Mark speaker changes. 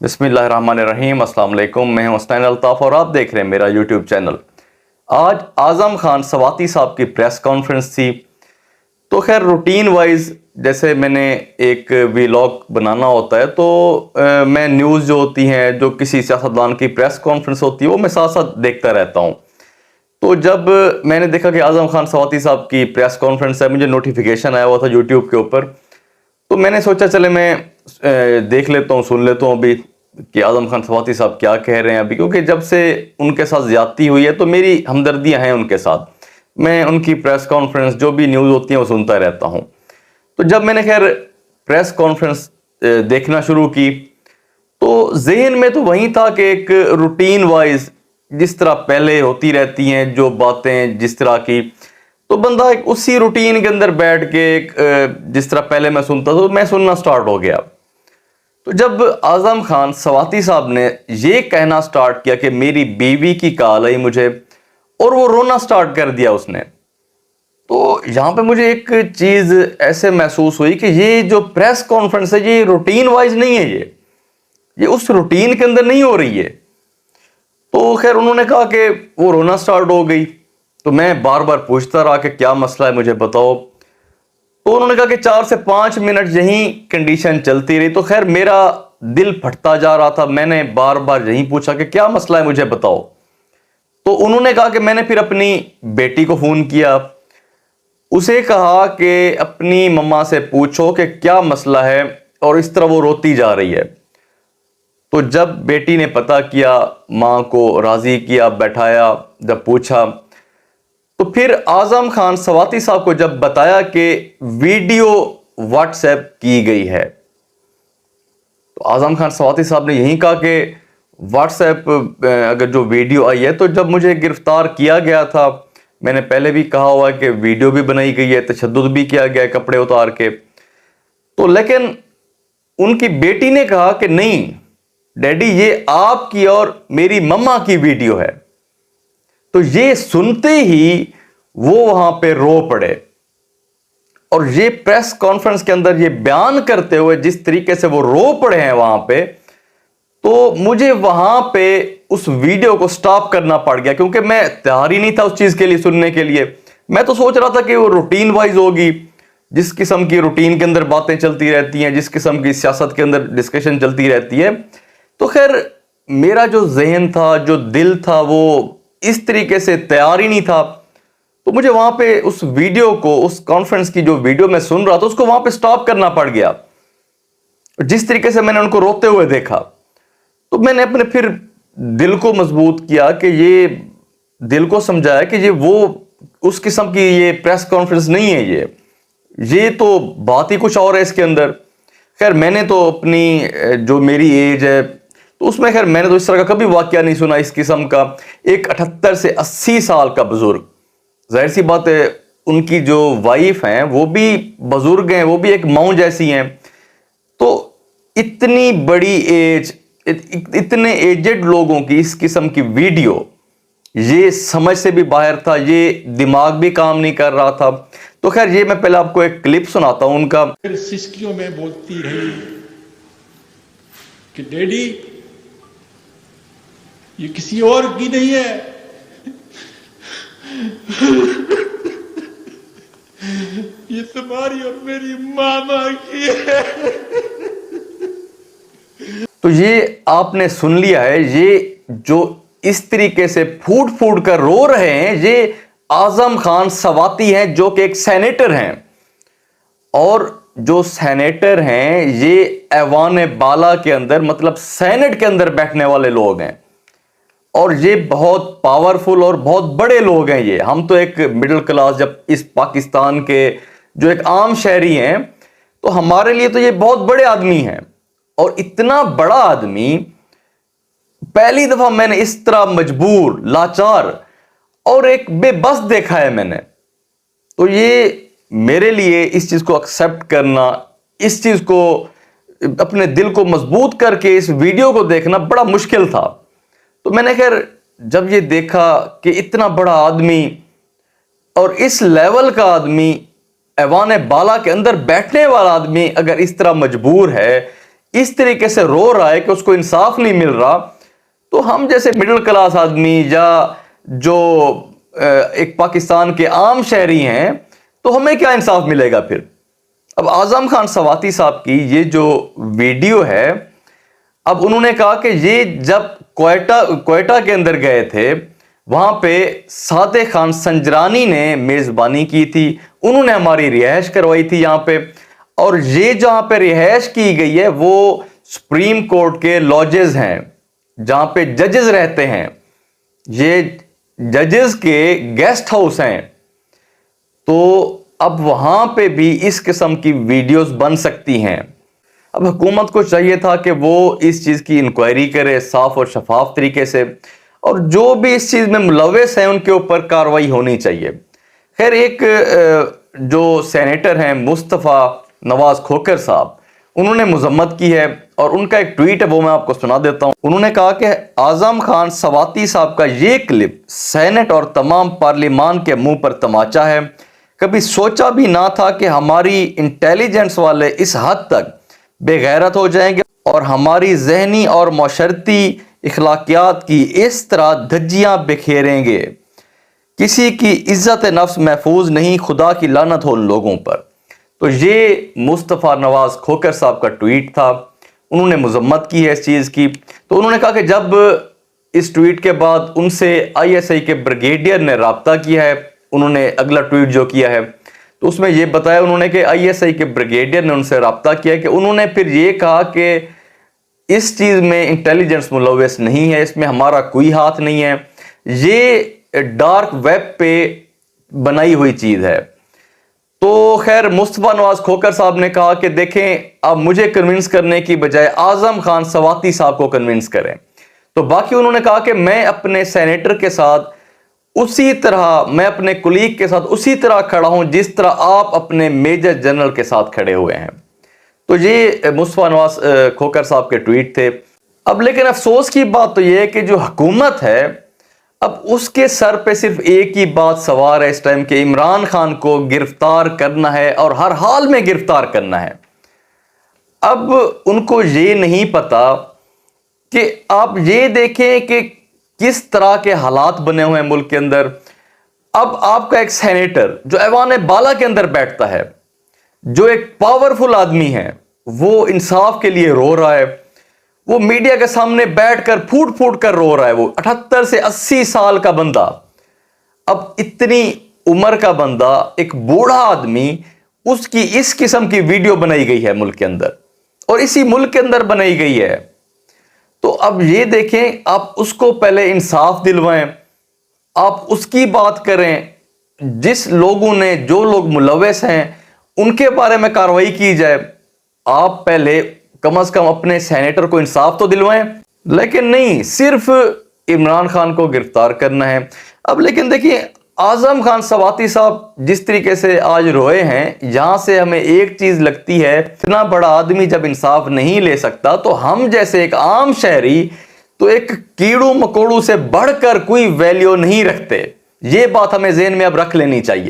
Speaker 1: بسم اللہ الرحمن الرحیم۔ السلام علیکم، میں ہوں حسنین الطاف اور آپ دیکھ رہے ہیں میرا یوٹیوب چینل۔ آج اعظم خان سواتی صاحب کی پریس کانفرنس تھی، تو خیر روٹین وائز جیسے میں نے ایک ویلاگ بنانا ہوتا ہے تو میں نیوز جو ہوتی ہیں، جو کسی سیاستدان کی پریس کانفرنس ہوتی ہے، وہ میں ساتھ ساتھ دیکھتا رہتا ہوں۔ تو جب میں نے دیکھا کہ اعظم خان سواتی صاحب کی پریس کانفرنس ہے، مجھے نوٹیفیکیشن آیا ہوا تھا یوٹیوب کے اوپر، تو میں نے سوچا چلے میں دیکھ لیتا ہوں، سن لیتا ہوں ابھی کہ اعظم خان سواتی صاحب کیا کہہ رہے ہیں ابھی، کیونکہ جب سے ان کے ساتھ زیادتی ہوئی ہے تو میری ہمدردیاں ہیں ان کے ساتھ۔ میں ان کی پریس کانفرنس جو بھی نیوز ہوتی ہیں وہ سنتا رہتا ہوں۔ تو جب میں نے خیر پریس کانفرنس دیکھنا شروع کی تو ذہن میں تو وہیں تھا کہ ایک روٹین وائز جس طرح پہلے ہوتی رہتی ہیں جو باتیں جس طرح کی، تو بندہ ایک اسی روٹین کے اندر بیٹھ کے ایک جس طرح پہلے میں سنتا تھا میں سننا سٹارٹ ہو گیا۔ تو جب اعظم خان سواتی صاحب نے یہ کہنا سٹارٹ کیا کہ میری بیوی کی کال آئی مجھے اور وہ رونا سٹارٹ کر دیا اس نے، تو یہاں پہ مجھے ایک چیز ایسے محسوس ہوئی کہ یہ جو پریس کانفرنس ہے یہ روٹین وائز نہیں ہے، یہ اس روٹین کے اندر نہیں ہو رہی ہے۔ تو خیر انہوں نے کہا کہ وہ رونا سٹارٹ ہو گئی، تو میں بار بار پوچھتا رہا کہ کیا مسئلہ ہے مجھے بتاؤ، تو انہوں نے کہا کہ 4 سے 5 منٹ یہیں کنڈیشن چلتی رہی۔ تو خیر میرا دل پھٹتا جا رہا تھا، میں نے بار بار یہیں پوچھا کہ کیا مسئلہ ہے مجھے بتاؤ۔ تو انہوں نے کہا کہ میں نے پھر اپنی بیٹی کو فون کیا، اسے کہا کہ اپنی مما سے پوچھو کہ کیا مسئلہ ہے، اور اس طرح وہ روتی جا رہی ہے۔ تو جب بیٹی نے پتہ کیا، ماں کو راضی کیا، بیٹھایا، جب پوچھا تو پھر اعظم خان سواتی صاحب کو جب بتایا کہ ویڈیو واٹس ایپ کی گئی ہے، تو اعظم خان سواتی صاحب نے یہی کہا کہ واٹس ایپ اگر جو ویڈیو آئی ہے، تو جب مجھے گرفتار کیا گیا تھا، میں نے پہلے بھی کہا ہوا کہ ویڈیو بھی بنائی گئی ہے، تشدد بھی کیا گیا ہے کپڑے اتار کے، تو لیکن ان کی بیٹی نے کہا کہ نہیں ڈیڈی یہ آپ کی اور میری مما کی ویڈیو ہے۔ تو یہ سنتے ہی وہ وہاں پہ رو پڑے، اور یہ پریس کانفرنس کے اندر یہ بیان کرتے ہوئے جس طریقے سے وہ رو پڑے ہیں وہاں پہ، تو مجھے وہاں پہ اس ویڈیو کو سٹاپ کرنا پڑ گیا، کیونکہ میں تیار ہی نہیں تھا اس چیز کے لیے سننے کے لیے۔ میں تو سوچ رہا تھا کہ وہ روٹین وائز ہوگی، جس قسم کی روٹین کے اندر باتیں چلتی رہتی ہیں، جس قسم کی سیاست کے اندر ڈسکشن چلتی رہتی ہے۔ تو خیر میرا جو ذہن تھا، جو دل تھا، وہ اس طریقے سے تیار ہی نہیں تھا، تو مجھے وہاں پہ اس ویڈیو کو، اس کانفرنس کی جو ویڈیو میں سن رہا تھا، اس کو وہاں پہ سٹاپ کرنا پڑ گیا۔ جس طریقے سے میں نے ان کو روتے ہوئے دیکھا، تو میں نے اپنے پھر دل کو مضبوط کیا کہ یہ دل کو سمجھایا کہ یہ وہ اس قسم کی یہ پریس کانفرنس نہیں ہے، یہ تو بات ہی کچھ اور ہے اس کے اندر۔ خیر میں نے تو اپنی جو میری ایج ہے تو اس میں خیر میں نے تو اس طرح کا کبھی واقعہ نہیں سنا اس قسم کا۔ ایک 78 سے 80 سال کا بزرگ، ظاہر سی بات ہے ان کی جو وائف ہیں وہ بھی بزرگ ہیں، وہ بھی ایک ماؤں جیسی ہیں، تو اتنی بڑی ایج، اتنے ایجڈ لوگوں کی اس قسم کی ویڈیو، یہ سمجھ سے بھی باہر تھا، یہ دماغ بھی کام نہیں کر رہا تھا۔ تو خیر یہ میں پہلے آپ کو ایک کلپ سناتا ہوں ان کا۔
Speaker 2: پھر سسکیوں میں بولتی رہی کہ ڈیڈی یہ کسی اور کی نہیں ہے، یہ تمہاری اور میری ماما کی ہے۔
Speaker 1: تو یہ آپ نے سن لیا ہے، یہ جو اس طریقے سے پھوٹ پھوٹ کر رو رہے ہیں یہ اعظم خان سواتی ہیں، جو کہ ایک سینیٹر ہیں، اور جو سینیٹر ہیں یہ ایوان بالا کے اندر، مطلب سینٹ کے اندر بیٹھنے والے لوگ ہیں، اور یہ بہت پاورفل اور بہت بڑے لوگ ہیں۔ یہ ہم تو ایک مڈل کلاس، جب اس پاکستان کے جو ایک عام شہری ہیں، تو ہمارے لیے تو یہ بہت بڑے آدمی ہیں، اور اتنا بڑا آدمی پہلی دفعہ میں نے اس طرح مجبور، لاچار اور ایک بے بس دیکھا ہے میں نے۔ تو یہ میرے لیے اس چیز کو ایکسیپٹ کرنا، اس چیز کو اپنے دل کو مضبوط کر کے اس ویڈیو کو دیکھنا بڑا مشکل تھا۔ تو میں نے خیر جب یہ دیکھا کہ اتنا بڑا آدمی اور اس لیول کا آدمی، ایوان بالا کے اندر بیٹھنے والا آدمی اگر اس طرح مجبور ہے اس طریقے سے رو رہا ہے کہ اس کو انصاف نہیں مل رہا، تو ہم جیسے مڈل کلاس آدمی یا جو ایک پاکستان کے عام شہری ہیں تو ہمیں کیا انصاف ملے گا پھر؟ اب اعظم خان سواتی صاحب کی یہ جو ویڈیو ہے، اب انہوں نے کہا کہ یہ جب کوئٹہ کے اندر گئے تھے، وہاں پہ صادق خان سنجرانی نے میزبانی کی تھی، انہوں نے ہماری رہائش کروائی تھی یہاں پہ، اور یہ جہاں پہ رہائش کی گئی ہے وہ سپریم کورٹ کے لاجز ہیں جہاں پہ ججز رہتے ہیں، یہ ججز کے گیسٹ ہاؤس ہیں، تو اب وہاں پہ بھی اس قسم کی ویڈیوز بن سکتی ہیں۔ اب حکومت کو چاہیے تھا کہ وہ اس چیز کی انکوائری کرے صاف اور شفاف طریقے سے، اور جو بھی اس چیز میں ملوث ہیں ان کے اوپر کارروائی ہونی چاہیے۔ خیر، ایک جو سینیٹر ہیں مصطفیٰ نواز کھوکھر صاحب، انہوں نے مذمت کی ہے، اور ان کا ایک ٹویٹ ہے وہ میں آپ کو سنا دیتا ہوں۔ انہوں نے کہا کہ اعظم خان سواتی صاحب کا یہ کلپ سینٹ اور تمام پارلیمان کے منہ پر تماچا ہے، کبھی سوچا بھی نہ تھا کہ ہماری انٹیلیجنس والے اس حد تک بے غیرت ہو جائیں گے اور ہماری ذہنی اور معاشرتی اخلاقیات کی اس طرح دھجیاں بکھیریں گے۔ کسی کی عزت نفس محفوظ نہیں، خدا کی لعنت ہو ان لوگوں پر۔ تو یہ مصطفیٰ نواز کھوکھر صاحب کا ٹویٹ تھا، انہوں نے مذمت کی ہے اس چیز کی۔ تو انہوں نے کہا کہ جب اس ٹویٹ کے بعد ان سے آئی ایس آئی کے بریگیڈیئر نے رابطہ کیا ہے، انہوں نے اگلا ٹویٹ جو کیا ہے تو اس میں یہ بتایا انہوں نے کہ آئی ایس آئی کے بریگیڈیئر نے ان سے رابطہ کیا کہ انہوں نے پھر یہ کہا کہ اس چیز میں انٹیلیجنس ملوث نہیں ہے، اس میں ہمارا کوئی ہاتھ نہیں ہے، یہ ڈارک ویب پہ بنائی ہوئی چیز ہے۔ تو خیر، مصطفیٰ نواز کھوکھر صاحب نے کہا کہ دیکھیں، اب مجھے کنونس کرنے کی بجائے اعظم خان سواتی صاحب کو کنونس کریں۔ تو باقی انہوں نے کہا کہ میں اپنے سینیٹر کے ساتھ اسی طرح، میں اپنے کولیگ کے ساتھ اسی طرح کھڑا ہوں جس طرح آپ اپنے میجر جنرل کے ساتھ کھڑے ہوئے ہیں۔ تو یہ مصطفیٰ نواز کھوکھر صاحب کے ٹویٹ تھے۔ اب لیکن افسوس کی بات تو یہ ہے کہ جو حکومت ہے، اب اس کے سر پہ صرف ایک ہی بات سوار ہے اس ٹائم کہ عمران خان کو گرفتار کرنا ہے اور ہر حال میں گرفتار کرنا ہے۔ اب ان کو یہ نہیں پتا کہ آپ یہ دیکھیں کہ کس طرح کے حالات بنے ہوئے ہیں ملک کے اندر۔ اب آپ کا ایک سینیٹر جو ایوان بالا کے اندر بیٹھتا ہے، جو ایک پاورفل آدمی ہے، وہ انصاف کے لیے رو رہا ہے، وہ میڈیا کے سامنے بیٹھ کر پھوٹ پھوٹ کر رو رہا ہے، وہ 78 سے 80 سال کا بندہ، اب اتنی عمر کا بندہ، ایک بوڑھا آدمی، اس کی اس قسم کی ویڈیو بنائی گئی ہے ملک کے اندر، اور اسی ملک کے اندر بنائی گئی ہے۔ تو اب یہ دیکھیں، آپ اس کو پہلے انصاف دلوائیں، آپ اس کی بات کریں، جس لوگوں نے، جو لوگ ملوث ہیں ان کے بارے میں کارروائی کی جائے۔ آپ پہلے کم از کم اپنے سینیٹر کو انصاف تو دلوائیں، لیکن نہیں، صرف عمران خان کو گرفتار کرنا ہے۔ اب لیکن دیکھیے، اعظم خان سواتی صاحب جس طریقے سے آج روئے ہیں، یہاں سے ہمیں ایک چیز لگتی ہے، اتنا بڑا آدمی جب انصاف نہیں لے سکتا تو ہم جیسے ایک عام شہری تو ایک کیڑو مکوڑو سے بڑھ کر کوئی ویلیو نہیں رکھتے۔ یہ بات ہمیں ذہن میں اب رکھ لینی چاہیے۔